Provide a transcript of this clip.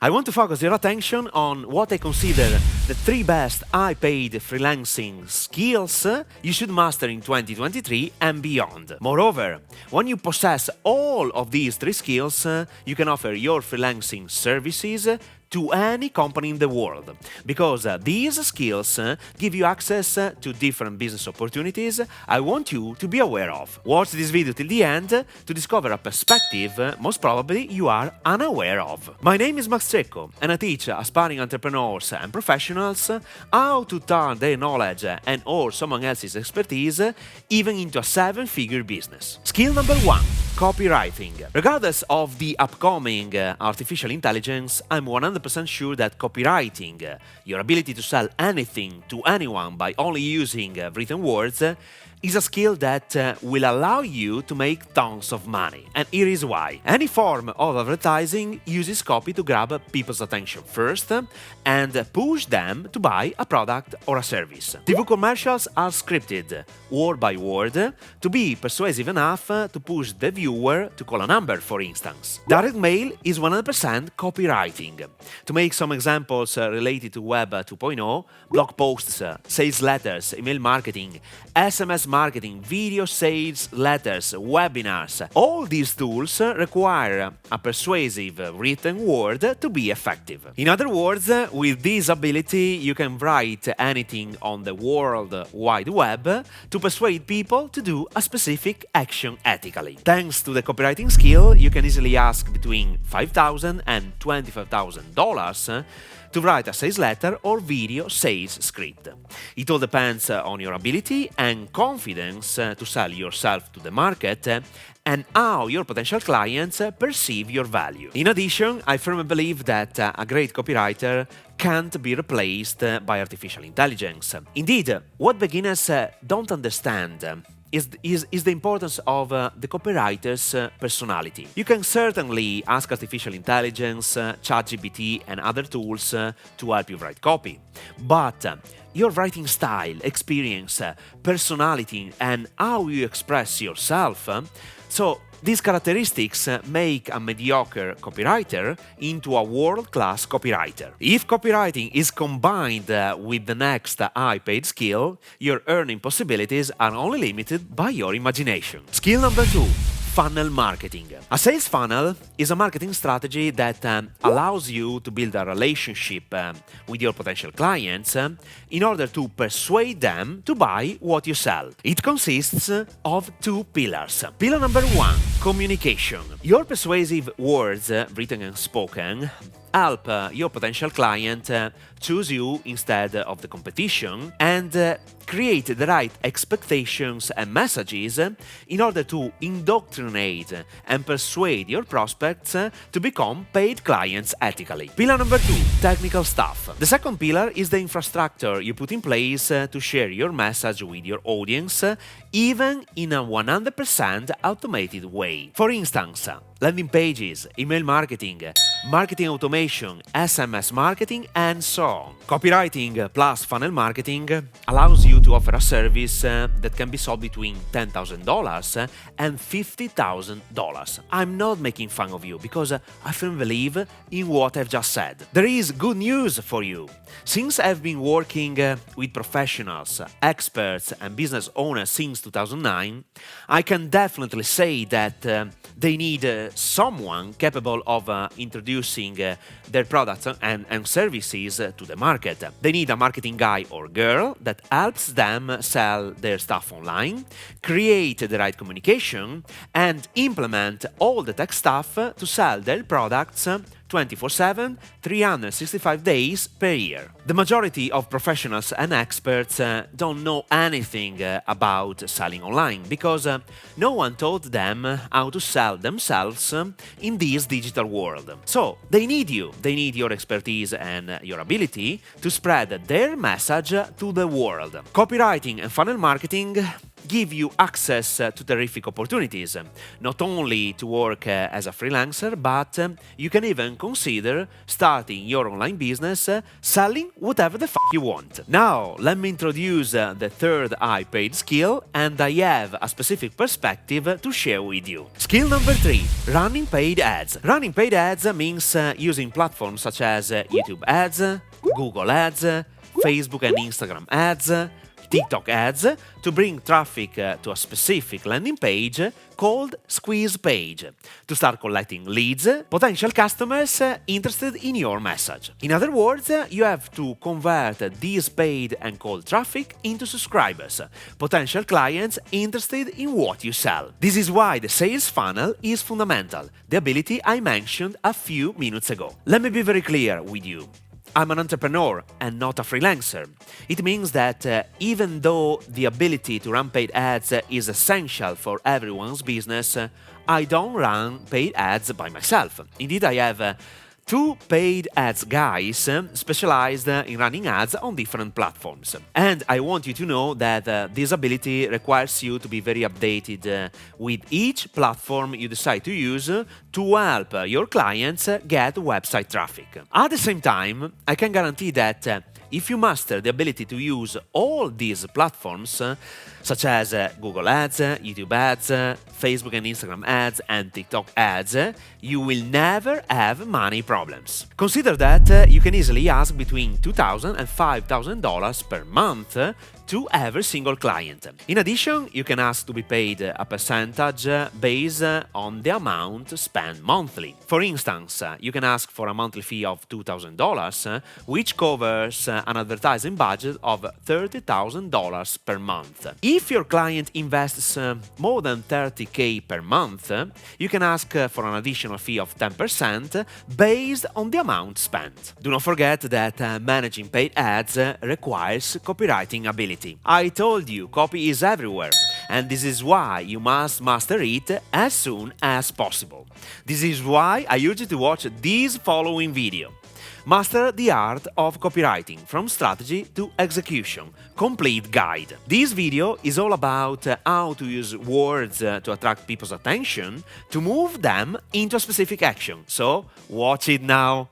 I want to focus your attention on what I consider the three best high-paid freelancing skills you should master in 2023 and beyond. Moreover, when you possess all of these three skills, you can offer your freelancing services to any company in the world, because these skills give you access to different business opportunities I want you to be aware of. Watch this video till the end to discover a perspective most probably you are unaware of. My name is Max Cecco, and I teach aspiring entrepreneurs and professionals how to turn their knowledge and or someone else's expertise even into a seven-figure business. Skill number 1. Copywriting. Regardless of the upcoming artificial intelligence, I'm 100% sure that copywriting, your ability to sell anything to anyone by only using written words, is a skill that will allow you to make tons of money. And here is why. Any form of advertising uses copy to grab people's attention first and push them to buy a product or a service. TV commercials are scripted, word by word, to be persuasive enough to push the viewer to call a number, for instance. Direct mail is 100% copywriting. To make some examples related to Web 2.0, blog posts, sales letters, email marketing, SMS marketing, video sales letters, webinars. All these tools require a persuasive written word to be effective. In other words, with this ability, you can write anything on the World Wide Web to persuade people to do a specific action ethically. Thanks to the copywriting skill, you can easily ask between $5,000 and $25,000 to write a sales letter or video sales script. It all depends on your ability and confidence to sell yourself to the market and how your potential clients perceive your value. In addition, I firmly believe that a great copywriter can't be replaced by artificial intelligence. Indeed, what beginners don't understand is the importance of the copywriter's personality. You can certainly ask artificial intelligence, ChatGPT and other tools to help you write copy. But your writing style, experience, personality and how you express yourself, so these characteristics make a mediocre copywriter into a world-class copywriter. If copywriting is combined with the next high-paid skill, your earning possibilities are only limited by your imagination. Skill number 2. Funnel marketing. A sales funnel is a marketing strategy that allows you to build a relationship with your potential clients in order to persuade them to buy what you sell. It consists of two pillars. Pillar number 1, communication. Your persuasive words, written and spoken, help your potential client choose you instead of the competition and create the right expectations and messages in order to indoctrinate and persuade your prospects to become paid clients ethically. Pillar number 2, technical stuff. The second pillar is the infrastructure you put in place to share your message with your audience, even in a 100% automated way. For instance, landing pages, email marketing, marketing automation, SMS marketing, and so on. Copywriting plus funnel marketing allows you to offer a service that can be sold between $10,000 and $50,000. I'm not making fun of you because I firmly believe in what I've just said. There is good news for you. Since I've been working with professionals, experts, and business owners since 2009, I can definitely say that they need someone capable of introducing their products and services to the market. They need a marketing guy or girl that helps them sell their stuff online, create the right communication, and implement all the tech stuff to sell their products 24/7, 365 days per year. The majority of professionals and experts don't know anything about selling online because no one taught them how to sell themselves in this digital world. So they need you. They need your expertise and your ability to spread their message to the world. Copywriting and funnel marketing give you access to terrific opportunities, not only to work as a freelancer, but you can even consider starting your online business selling whatever the you want. Now, let me introduce the third I paid skill, and I have a specific perspective to share with you. Skill number 3, running paid ads. Running paid ads means using platforms such as YouTube ads, Google ads, Facebook and Instagram ads, TikTok ads to bring traffic to a specific landing page called squeeze page to start collecting leads, potential customers interested in your message. In other words, you have to convert this paid and cold traffic into subscribers, potential clients interested in what you sell. This is why the sales funnel is fundamental, the ability I mentioned a few minutes ago. Let me be very clear with you. I'm an entrepreneur and not a freelancer. It means that even though the ability to run paid ads is essential for everyone's business, I don't run paid ads by myself. Indeed, I have two paid ads guys specialized in running ads on different platforms. And I want you to know that this ability requires you to be very updated with each platform you decide to use to help your clients get website traffic. At the same time, I can guarantee that if you master the ability to use all these platforms, such as Google Ads, YouTube Ads, Facebook and Instagram ads, and TikTok ads, you will never have money problems. Consider that you can easily ask between $2,000 and $5,000 per month to every single client. In addition, you can ask to be paid a percentage based on the amount spent monthly. For instance, you can ask for a monthly fee of $2,000, which covers an advertising budget of $30,000 per month. If your client invests more than $30,000 per month, you can ask for an additional fee of 10% based on the amount spent. Do not forget that managing paid ads requires copywriting ability. I told you, copy is everywhere, and this is why you must master it as soon as possible. This is why I urge you to watch this following video. Master the art of copywriting from strategy to execution. Complete guide. This video is all about how to use words to attract people's attention to move them into a specific action. So, watch it now.